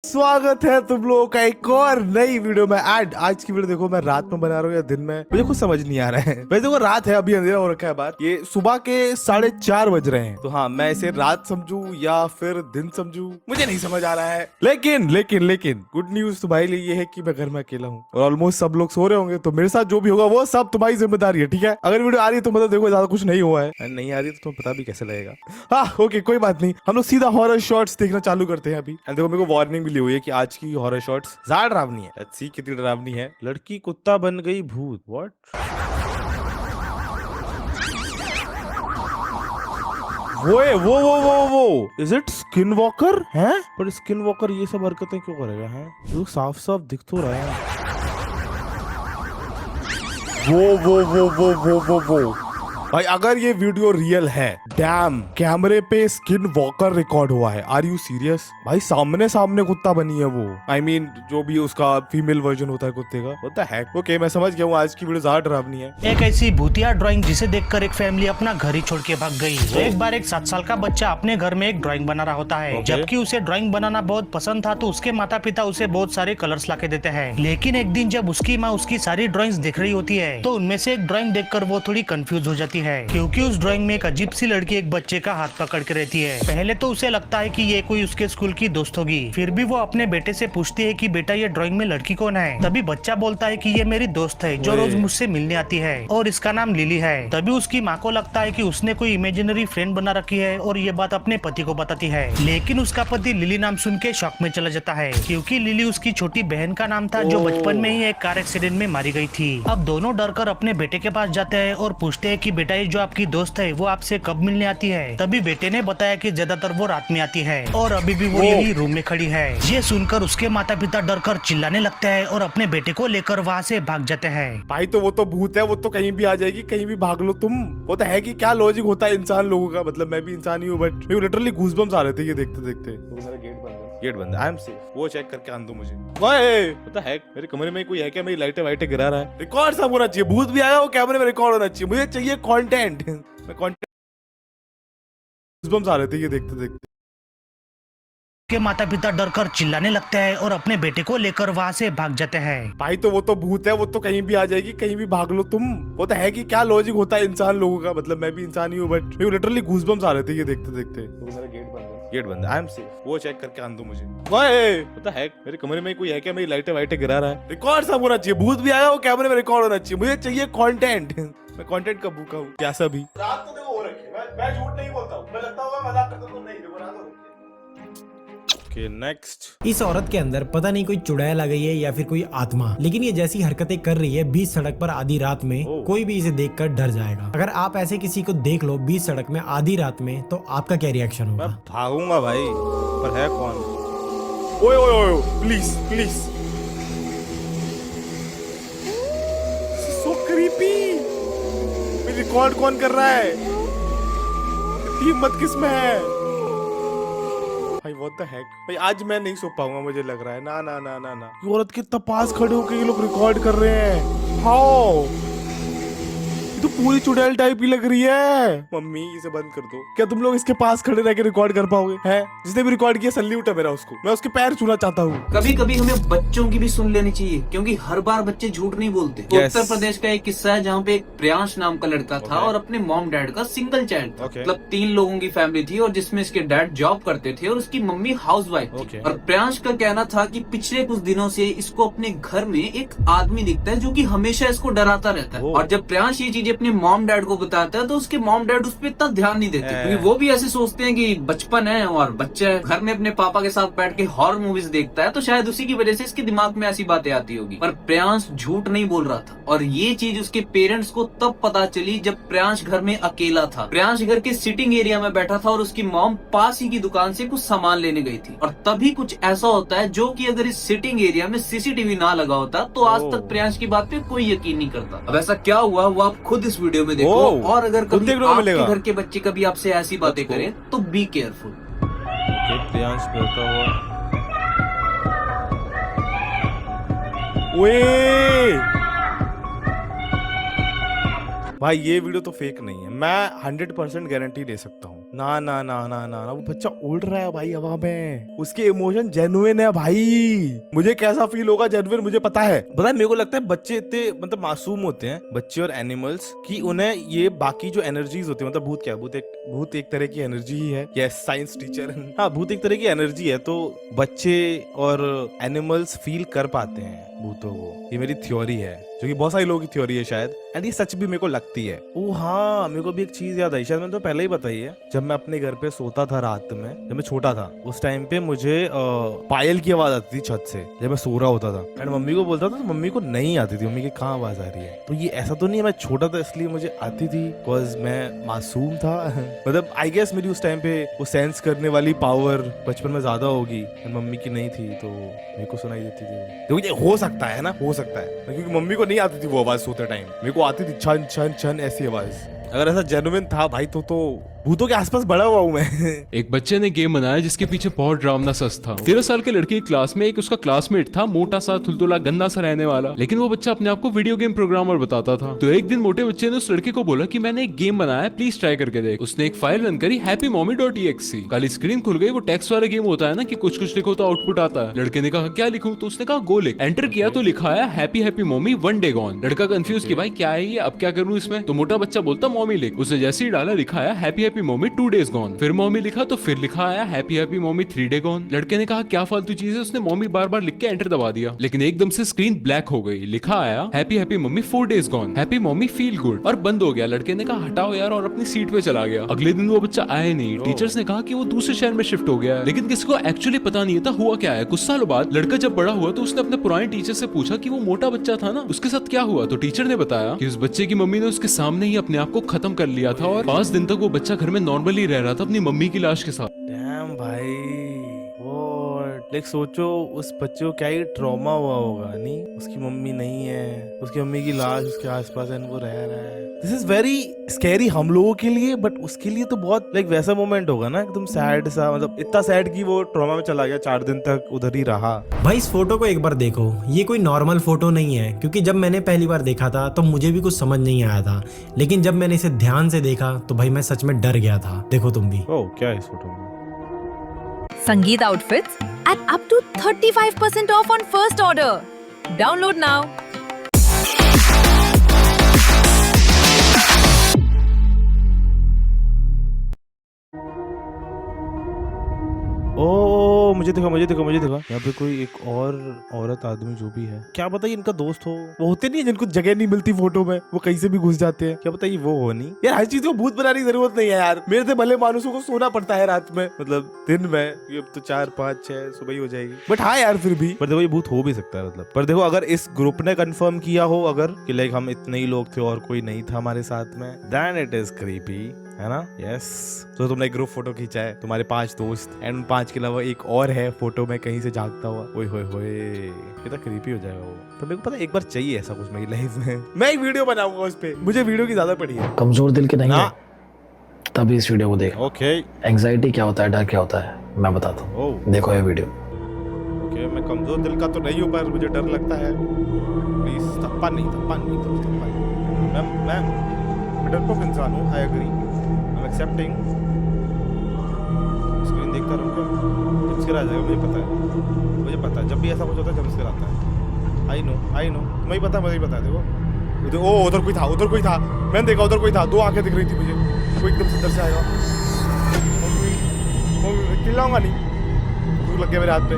स्वागत है तुम लोगों का एक और नई वीडियो में। एंड आज की वीडियो देखो, मैं रात में बना रहा हूँ या दिन में, मुझे कुछ समझ नहीं आ रहा है। वैसे देखो रात है, अभी अंधेरा हो रखा है बाहर, ये सुबह के 4:30 बज रहे हैं। तो हाँ, मैं इसे रात समझू या फिर दिन समझू, मुझे नहीं समझ आ रहा है। लेकिन लेकिन लेकिन गुड न्यूज तुम्हारे लिए ये है कि मैं घर में अकेला हूँ और ऑलमोस्ट सब लोग सो रहे होंगे। तो मेरे साथ जो भी होगा वो सब तुम्हारी जिम्मेदारी है, ठीक है। अगर वीडियो आ रही है तो मतलब देखो ज्यादा कुछ नहीं हुआ है, नहीं आ रही है तो पता भी कैसे लगेगा। हाँ ओके, कोई बात नहीं, हम लोग सीधा हॉरर शॉट्स देखना चालू करते हैं अभी। एंड देखो मेरे को वार्निंग मिली हुई है कि आज की हॉरर शॉट्स ज्यादा डरावनी है। लेट्स सी कितनी डरावनी है। लड़की कुत्ता बन गई भूत, व्हाट? वो इज इट स्किन वॉकर है? पर स्किन वॉकर ये सब हरकतें क्यों करेगा है? तो साफ साफ दिख तो रहा है। वो भाई अगर ये वीडियो रियल है, डैम, कैमरे पे स्किन वॉकर रिकॉर्ड हुआ है। Are you serious? भाई सामने सामने कुत्ता बनी है वो। आई मीन जो भी उसका फीमेल वर्जन होता है कुत्ते का, व्हाट द हेक। ओके मैं समझ गया हूँ, आज की वीडियो ज्यादा डरावनी है। एक ऐसी भूतिया ड्राइंग जिसे देखकर एक फैमिली अपना घर ही छोड़ के भाग गई। तो एक बार एक 7 साल का बच्चा अपने घर में एक ड्राइंग बना रहा होता है। जबकि उसे ड्राइंग बनाना बहुत पसंद था, तो उसके माता पिता उसे बहुत सारे कलर्स लाके देते हैं। लेकिन एक दिन जब उसकी माँ उसकी सारी ड्राइंग्स देख रही होती है, तो उनमें से एक ड्राइंग देखकर वो थोड़ी कंफ्यूज हो जाती है, क्योंकि उस ड्राइंग में एक अजीब सी लड़की एक बच्चे का हाथ पकड़ के रहती है। पहले तो उसे लगता है कि ये कोई उसके स्कूल की दोस्त होगी। फिर भी वो अपने बेटे से पूछती है कि बेटा ये ड्राइंग में लड़की कौन है? तभी बच्चा बोलता है कि ये मेरी दोस्त है जो रोज मुझसे मिलने आती है और इसका नाम लिली है। तभी उसकी माँ को लगता है कि उसने कोई इमेजिनरी फ्रेंड बना रखी है और ये बात अपने पति को बताती है। लेकिन उसका पति लिली नाम सुन के शॉक में चला जाता है, क्योंकि लिली उसकी छोटी बहन का नाम था जो बचपन में ही एक कार एक्सीडेंट में मारी गई थी। अब दोनों डरकर अपने बेटे के पास जाते हैं और पूछते हैं कि बेटा ये जो आपकी दोस्त है वो आपसे कब मिलने आती है? तभी बेटे ने बताया कि ज्यादातर वो रात में आती है और अभी भी वो यही रूम में खड़ी है। ये सुनकर उसके माता पिता डरकर चिल्लाने लगते हैं और अपने बेटे को लेकर वहाँ से भाग जाते हैं। भाई तो वो तो भूत है, वो तो कहीं भी आ जाएगी, कहीं भी भाग लो तुम। वो तो है कि क्या लॉजिक होता है इंसान लोगों का, मतलब मैं भी इंसान ही हूँ, बट मेरे लिटरली गूज़बम्स आ रहे थे ये देखते देखते। तो मेरा गेट बंद, आई एम सेफ। वो चेक करके आन दो मुझे। ओए पता है मेरे कमरे में कोई है क्या? मेरी लाइटें वाइटें गिरा रहा है। रिकॉर्ड सब होना चाहिए, भूत भी आया वो कैमरे में रिकॉर्ड होना चाहिए। मुझे चाहिए कंटेंट। मैं कंटेंट गूज़बम्स आ रहे थे ये देखते देखते। के माता पिता डरकर चिल्लाने लगते हैं और अपने बेटे को लेकर वहाँ से भाग जाते हैं। भाई तो वो तो भूत है, वो तो कहीं भी आ जाएगी, कहीं भी भाग लो तुम। वो तो है कि क्या लॉजिक होता है इंसान लोगों का, मतलब मैं भी इंसान ही हूँ, बट मेरे लिटरली गूज़बम्स आ रहे थे ये देखते देखते। तो मेरा गेट बंद, आई एम सेफ। वो चेक करके आन दो मुझे। ओए पता है मेरे कमरे में कोई है क्या? मेरी लाइटें वाइटें गिरा रहा है। रिकॉर्ड सब होना चाहिए, भूत भी आया वो कैमरे में रिकॉर्ड होना चाहिए। मुझे चाहिए कंटेंट। मैं कंटेंट का भूखा हूँ। क्या सभी रात तो देखो हो रखी है, मैं झूठ नहीं बोलता हूँ। मैं लगता होगा मजाक करता हूँ, नहीं देखो रात हो रखी है। Okay, next. इस औरत के अंदर पता नहीं कोई चुड़ैल आ गई है या फिर कोई आत्मा, लेकिन ये जैसी हरकतें कर रही है बीच सड़क पर आधी रात में, कोई भी इसे देखकर डर जाएगा। अगर आप ऐसे किसी को देख लो बीच सड़क में आधी रात में, तो आपका क्या रिएक्शन होगा? मैं भागूंगा भाई, पर है कौन? ओए ओए ओए please please. So creepy. Record कौन कर रहा है? इतनी हिम्मत किस में है? भाई व्हाट द हेक। भाई आज मैं नहीं सो पाऊंगा मुझे लग रहा है। ना ना ना ना ना, ये औरत कितना पास खड़े होकर ये लोग रिकॉर्ड कर रहे हैं। हाउ? तो पूरी चुड़ैल टाइप की लग रही है। मम्मी इसे बंद कर दो। क्या तुम लोग इसके पास खड़े रह के रिकॉर्ड कर पाओगे? हैं? जिसने भी रिकॉर्ड किया सल्यूट है मेरा उसको। मैं उसके पैर छूना चाहता हूँ। कभी कभी हमें बच्चों की भी सुन लेनी चाहिए, क्योंकि हर बार बच्चे झूठ नहीं बोलते। उत्तर प्रदेश का एक किस्सा है जहाँ पे एक प्रियांश नाम का लड़का था और अपने मॉम डैड का सिंगल चाइल्ड था। मतलब 3 लोगों की फैमिली थी और जिसमें इसके डैड जॉब करते थे और उसकी मम्मी हाउसवाइफ थी। और प्रियांश का कहना था कि पिछले कुछ दिनों से इसको अपने घर में एक आदमी दिखता है जो कि हमेशा इसको डराता रहता है। और जब प्रियांश ये चीजें अपने मॉम डैड बताता है तो उसके मॉम डैड उस पर इतना ध्यान नहीं देते, क्योंकि वो भी ऐसे सोचते हैं कि बचपन है और बच्चा घर में अपने पापा के साथ बैठ के हॉरर मूवीज देखता है, तो शायद उसी की वजह से इसके दिमाग में ऐसी बातें आती होगी। पर प्रियांश झूठ नहीं बोल रहा था और ये चीज उसके पेरेंट्स को तब पता चली जब प्रियांश घर में अकेला था। प्रियांश घर के सिटिंग एरिया में बैठा था और उसकी मॉम पास ही की दुकान से कुछ सामान लेने गई थी। और तभी कुछ ऐसा होता है जो कि अगर इस सिटिंग एरिया में सीसीटीवी ना लगा होता तो आज तक प्रियांश की बात पे कोई यकीन नहीं करता। अब ऐसा क्या हुआ वो आप खुद इस वीडियो में देखो। और अगर कभी आपके घर के बच्चे कभी आपसे ऐसी बातें करें तो बी केयरफुल। प्रियांश बोलता हुआ, ओए भाई ये वीडियो तो फेक नहीं है। मैं 100% गारंटी दे सकता हूँ ना ना ना ना ना ना, वो बच्चा उड़ रहा है भाई हवा में, उसके इमोशन जेन्युइन है भाई। मुझे कैसा फील होगा जेन्युइन मुझे पता है। मेरे को लगता है बच्चे इतने मतलब मासूम होते हैं, बच्चे और एनिमल्स, कि उन्हें ये बाकी जो एनर्जीज होती है, मतलब भूत क्या, भूत एक तरह की एनर्जी ही है। Yes science teacher. हाँ, भूत एक तरह की एनर्जी है, तो बच्चे और एनिमल्स फील कर पाते हैं भूतों को। ये मेरी थ्योरी है, जो कि बहुत सारे लोगों की थ्योरी है शायद, एंड ये सच भी मेरे को लगती है। ओ हाँ, मेरे को भी एक चीज याद आई, शायद मैंने तो पहले ही बताई है। जब मैं अपने घर पे सोता था रात में, जब मैं छोटा था, उस टाइम पे मुझे पायल की आवाज आती थी छत से, जब मैं सो रहा होता था। एंड मम्मी को बोलता था, तो मम्मी को नहीं आती थी, मम्मी की कहाँ आवाज आ रही है। तो ये ऐसा तो नहीं है मैं छोटा था इसलिए मुझे आती थी, बिकॉज मैं मासूम था। मतलब आई गेस मेरी उस टाइम पे वो सेंस करने वाली पावर बचपन में ज्यादा होगी, मम्मी की नहीं थी, तो मेरे को सुनाई देती थी। तो ये हो सकता है ना, हो सकता है, क्योंकि मम्मी को नहीं आती थी वो आवाज सोते टाइम, मेरे को आती थी छन छन छन ऐसी आवाज। अगर ऐसा जेन्युइन था भाई तो भूतों के आसपास बड़ा हुआ हूं मैं। एक बच्चे ने गेम बनाया जिसके पीछे बहुत ड्रामना सच था। 13 साल के लड़के की क्लास में एक उसका क्लासमेट था, मोटा सा, थुलथुला, गंदा सा रहने वाला, लेकिन वो बच्चा अपने आप को वीडियो गेम प्रोग्रामर बताता था। तो एक दिन मोटे बच्चे ने उस लड़के को बोला कि मैंने एक गेम बनाया है, प्लीज ट्राई करके देख। उसने एक फाइल रन करी happymommy.exe। काली स्क्रीन खुल गई, वो टेक्स्ट वाला गेम होता है ना कि कुछ कुछ लिखो तो आउटपुट आता है। लड़के ने कहा क्या लिखूं, तो उसने कहा गो लिख। एंटर किया तो लिखा आया happy happy mommy 1 day gone. लड़का कंफ्यूज कि भाई क्या है ये, अब क्या करूं इसमें। तो मोटा बच्चा बोलता मॉमी लिख। उसने जैसे ही डाला लिखा आया happy happy mommy 2 days gone. फिर मॉमी लिखा तो फिर लिखा आया happy happy mommy 3 day gone. लड़के ने कहा क्या फालतू चीज है, उसने मॉमी बार बार लिख के एंटर दबा दिया, लेकिन एकदम से स्क्रीन ब्लैक हो गई। लिखा आया happy happy mommy 4 days gone, happy mommy feel good, और बंद हो गया। लड़के ने कहा हटाओ यार, और अपनी सीट पे चला गया। अगले दिन वो बच्चा आया नहीं। टीचर्स ने कहा कि वो दूसरे शहर में शिफ्ट हो गया है, लेकिन किसी को एक्चुअली पता नहीं था हुआ क्या है। कुछ सालों बाद लड़का जब बड़ा हुआ तो उसने अपने पुराने टीचर से पूछा कि वो मोटा बच्चा था ना, उसके साथ क्या हुआ। तो टीचर ने बताया कि उस बच्चे की मम्मी ने उसके सामने ही अपने आप को खत्म कर लिया था, और 5 दिन तक वो बच्चा घर में नॉर्मली रह रहा था अपनी मम्मी की लाश के साथ। डैम भाई, लाइक सोचो उस बच्चे को क्या ही ट्रॉमा हुआ होगा, नहीं उसकी मम्मी नहीं है, उसकी मम्मी की लाश उसके आसपास है, वो रह रहा है। दिस इज वेरी स्कैरी हम लोगों के लिए, बट उसके लिए तो बहुत लाइक वैसा मोमेंट होगा ना, एकदम सैड सा, मतलब इतना सैड कि वो ट्रॉमा में चला गया, 4 दिन तक उधर ही रहा। भाई इस फोटो को एक बार देखो, ये कोई नॉर्मल फोटो नहीं है, क्योंकि जब मैंने पहली बार देखा था तो मुझे भी कुछ समझ नहीं आया था, लेकिन जब मैंने इसे ध्यान से देखा तो भाई मैं सच में डर गया था। देखो तुम भी। ओह क्या है इस फोटो में? Sangeet outfits at up to 35% off on first order. Download now. ओ मुझे देखा यहाँ पे कोई एक और औरत आदमी जो भी है, क्या पता ये इनका दोस्त हो। वो होते नहीं है जिनको जगह नहीं मिलती फोटो में, वो कहीं से भी घुस जाते हैं, क्या पता ये वो हो नहीं। यार हर चीज को भूत बनाने की जरूरत नहीं है यार, मेरे से भले मानुसों को सोना पड़ता है रात में, मतलब दिन में, ये अब तो 4, 5, 6 सुबह ही हो जाएगी। बट हाँ यार फिर भी, पर देखो ये भूत हो भी सकता है, मतलब पर देखो अगर इस ग्रुप ने कंफर्म किया हो अगर कि लाइक हम इतने ही लोग थे और कोई नहीं था हमारे साथ में, देन इट इज क्रीपी, है ना। यस, तो तुमने ग्रुप फोटो खींचा है, तुम्हारे 5 दोस्त एंड उन 5 के अलावा एक और है फोटो में कहीं से जागता हुआ, ओए होए होए, कितना क्रीपी हो जाएगा वो। तो मेरे को पता है एक बार चाहिए ऐसा कुछ मेरी लाइफ में, मैं एक वीडियो बनाऊंगा उस पे, मुझे वीडियो की ज्यादा पड़ी है। कमजोर दिल के नहीं है तभी इस वीडियो को देख। ओके, एंजाइटी क्या होता है, डर क्या होता है, मैं बताता हूँ, देखो ये वीडियो। ओके, मैं कमजोर दिल का तो नहीं हूँ, पर मुझे डर लगता है। प्लीज थप्पा नहीं मैं डरपोक इंसान हूँ, I agree, I am accepting. Screen देखता रहूँगा, जंपस्केयर आ जाएगा, मुझे पता है, जब भी ऐसा कुछ होता है जंपस्केयर आता है। आई नो, तुम्हें पता है, मुझे पता है। देखो उधर कोई था, मैंने देखा उधर कोई था, 2 आंखें दिख रही थी मुझे, वो एकदम से अंदर से आएगा। मम्मी चिल्लाऊंगा नहीं, दूर लग गया मेरे हाथ पे,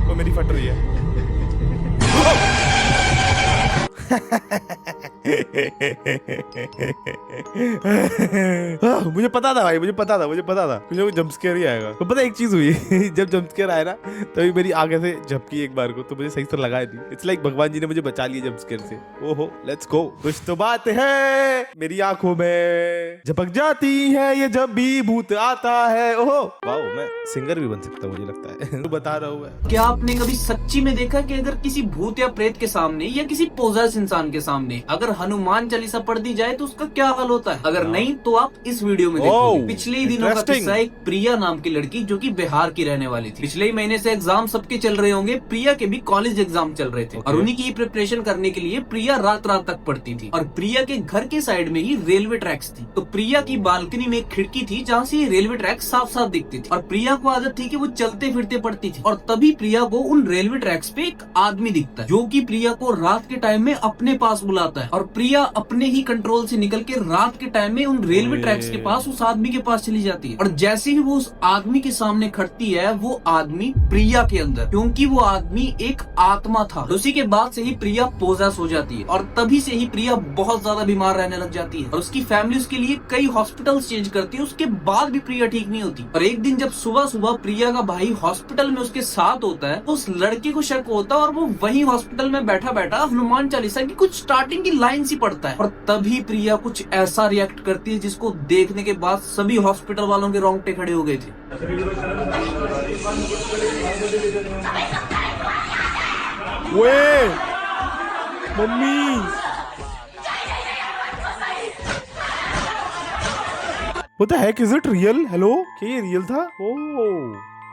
वो मेरी फट रही है। मुझे पता था भाई, मुझे पता था कुछ जंप स्केयर ही आएगा। तो पता एक चीज हुई जब जंप स्केयर आया ना, तभी मेरी आगे से झपकी एक बार को, तो मुझे सही से लगाया नहीं। इट्स लाइक भगवान जी ने मुझे बचा लिया जंप स्केयर से। ओहो, लेट्स गो। कुछ तो बात है मेरी आंखों में झपक जाती है ये जब भी भूत आता है। ओहो वाओ, मैं सिंगर भी बन सकता हूँ मुझे लगता है। तो बता रहा हूँ मैं। क्या आपने कभी सच्ची में देखा कि अगर किसी भूत या प्रेत के सामने या किसी पोजेस इंसान के सामने अगर हनुमान चालीसा पढ़ दी जाए तो उसका क्या हाल होता है? अगर नहीं तो आप इस वीडियो में देखोगे। पिछले ही दिनों का किस्सा एक प्रिया नाम की लड़की जो कि बिहार की रहने वाली थी। पिछले ही महीने से एग्जाम सबके चल रहे होंगे, प्रिया के भी कॉलेज एग्जाम चल रहे थे और उन्हीं की प्रिपरेशन करने के लिए प्रिया रात रात तक पढ़ती थी। और प्रिया के घर के साइड में ही रेलवे ट्रैक्स थी, तो प्रिया की बालकनी में एक खिड़की थी जहाँ से रेलवे ट्रैक साफ साफ दिखती थी। और प्रिया को आदत थी कि वो चलते फिरते पढ़ती थी। और तभी प्रिया को उन रेलवे ट्रैक्स पे एक आदमी दिखता है जो कि प्रिया को रात के टाइम में अपने पास बुलाता है। और प्रिया अपने ही कंट्रोल से निकल के रात के टाइम में उन रेलवे ट्रैक्स के पास उस आदमी के पास चली जाती है। और जैसे ही वो उस आदमी के सामने खड़ती है, वो आदमी प्रिया के अंदर, क्योंकि वो आदमी एक आत्मा था। उसी के बाद से ही प्रिया पोजेस हो जाती है और तभी से ही प्रिया बहुत ज्यादा बीमार रहने लग जाती है। और उसकी फैमिली उसके लिए कई हॉस्पिटल्स चेंज करती है, उसके बाद भी प्रिया ठीक नहीं होती। और एक दिन जब सुबह सुबह प्रिया का भाई हॉस्पिटल में उसके साथ होता है, तो उस लड़के को शक होता है और वो वही हॉस्पिटल में बैठा बैठा हनुमान चालीसा की कुछ स्टार्टिंग की लाइन सी पढ़ता है। और तभी प्रिया कुछ ऐसा रिएक्ट करती है जिसको देखने के बाद सभी हॉस्पिटल वालों के रोंगटे खड़े हो गए थे। वे mummy, what the heck is it real? Hello, क्या ये रियल था? ओह,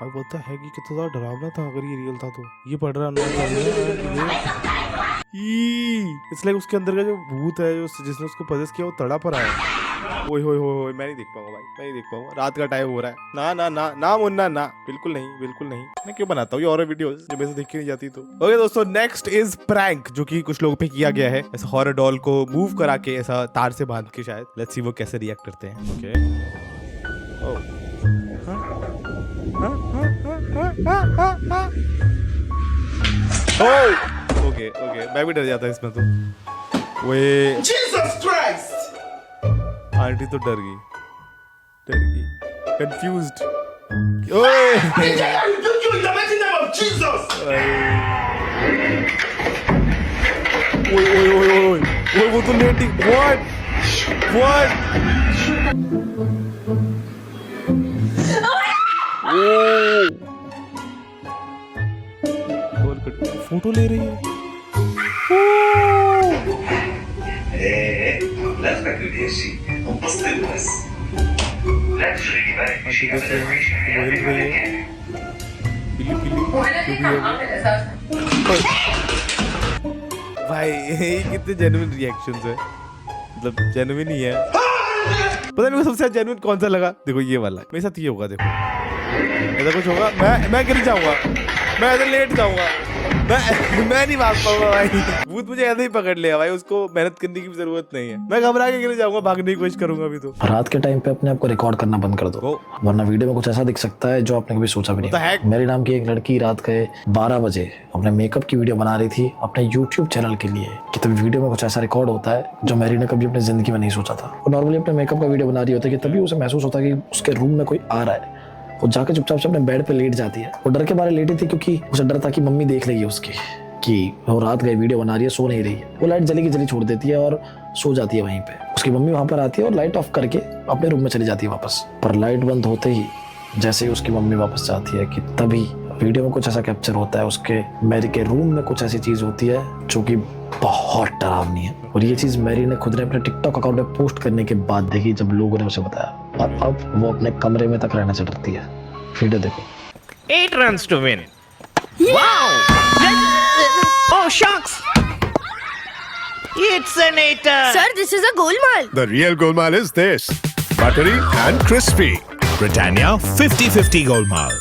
अब पता है कि कितना ज्यादा डरावना था। अगर ये रियल था तो ये पढ़ रहा है। इट्स लाइक उसके अंदर का जो भूत है, जो जिसने उसको पजेस किया, वो तड़प रहा है। ओए होए होए, मैं नहीं देख पाऊंगा भाई, मैं नहीं देख पाऊंगा। रात का टाइम हो रहा है। ना ना ना ना मुन्ना ना, बिल्कुल नहीं, बिल्कुल नहीं। मैं क्यों बनाता हूँ ये हॉरर वीडियोस जब ऐसे देखी नहीं जाती तो। ओके दोस्तों, नेक्स्ट इज प्रैंक, जो कि कुछ लोगों पे किया गया है। ऐसा हॉरर डॉल को मूव करा के, ऐसा तार से बांध के शायद। लेट्स सी वो कैसे रिएक्ट करते हैं। ओके ओके, मैं भी डर जाता इसमें तो। वे जीसस क्राइस्ट, आंटी तो डर गई, कंफ्यूज्ड। ओए ओए वो तो लेटी। व्हाट फोटो ले रही है। भाई कितने जेन्युइन रिएक्शंस है, मतलब जेन्युइन ही है। पता नहीं मेरे को सबसे जेन्युइन कौन सा लगा? देखो ये वाला, मेरे साथ ये होगा। देखो ऐसा कुछ होगा, मैं गिर जाऊंगा, मैं ऐसे लेट जाऊंगा, मैं नहीं भाग पाऊंगा भाई। भूत मुझे ऐसे ही पकड़ लिया भाई, उसको मेहनत करने की जरूरत नहीं है। मैं घबरा के गिर जाऊंगा, भागने की कोशिश करूंगा अभी तो। रात के टाइम पे अपने आप को रिकॉर्ड करना बंद कर दो, वरना वीडियो में कुछ ऐसा दिख सकता है जो आपने कभी सोचा भी नहीं। मेरी नाम की एक लड़की रात के 12 बजे अपने मेकअप की वीडियो बना रही थी अपने यूट्यूब चैनल के लिए, कि तभी वीडियो में कुछ ऐसा रिकॉर्ड होता है जो मैरी ने कभी अपनी जिंदगी में नहीं सोचा था। वो नॉर्मली अपने मेकअप का वीडियो बना रही होती है कि तभी उसे महसूस होता है कि उसके रूम में कोई आ रहा है। वो जाके चुपचाप से अपने बेड पे लेट जाती है। वो डर के बारे लेटी थी क्योंकि उसे डर था कि मम्मी देख लेगी उसकी कि वो रात गए वीडियो बना रही है, सो नहीं रही है। वो लाइट जली की जली छोड़ देती है और सो जाती है वहीं पे। उसकी मम्मी वहां पर आती है और लाइट ऑफ करके अपने रूम में चली जाती है वापस। पर लाइट बंद होते ही जैसे ही उसकी मम्मी वापस जाती है कि तभी वीडियो में कुछ ऐसा कैप्चर होता है, उसके मैरी के रूम में कुछ ऐसी चीज होती है जो कि बहुत डरावनी है। और ये चीज मैरी ने खुद ने अपने टिकटॉक अकाउंट पे पोस्ट करने के बाद देखी, जब लोगों ने उसे बताया। और अब वो अपने कमरे में तक रहने से डरती है। वीडियो देखो। 8 runs to win. Wow! Oh shucks! It's an 8. Sir, this is a golmaal. The real golmaal is this. Buttery and crispy. Britannia 50-50 golmaal.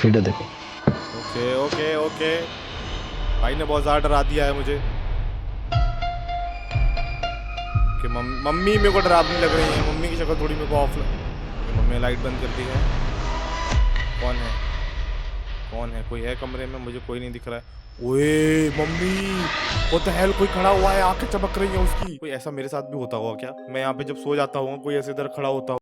Video देखो। ओके ओके ओके, भाई ने बहुत ज्यादा डरा दिया है मुझे कि मम्मी मेरे को डरावनी लग रही है। मम्मी की शक्ल थोड़ी मेरे को ऑफ मम्मी लाइट बंद कर दी है। कौन है? कौन है? कोई है कमरे में? मुझे कोई नहीं दिख रहा है। ओए मम्मी, वो तो हेल कोई खड़ा हुआ है, आंखें चमक रही है उसकी। कोई ऐसा मेरे साथ भी होता होगा क्या? मैं यहाँ पे जब सो जाता हूँ, कोई ऐसे इधर खड़ा होता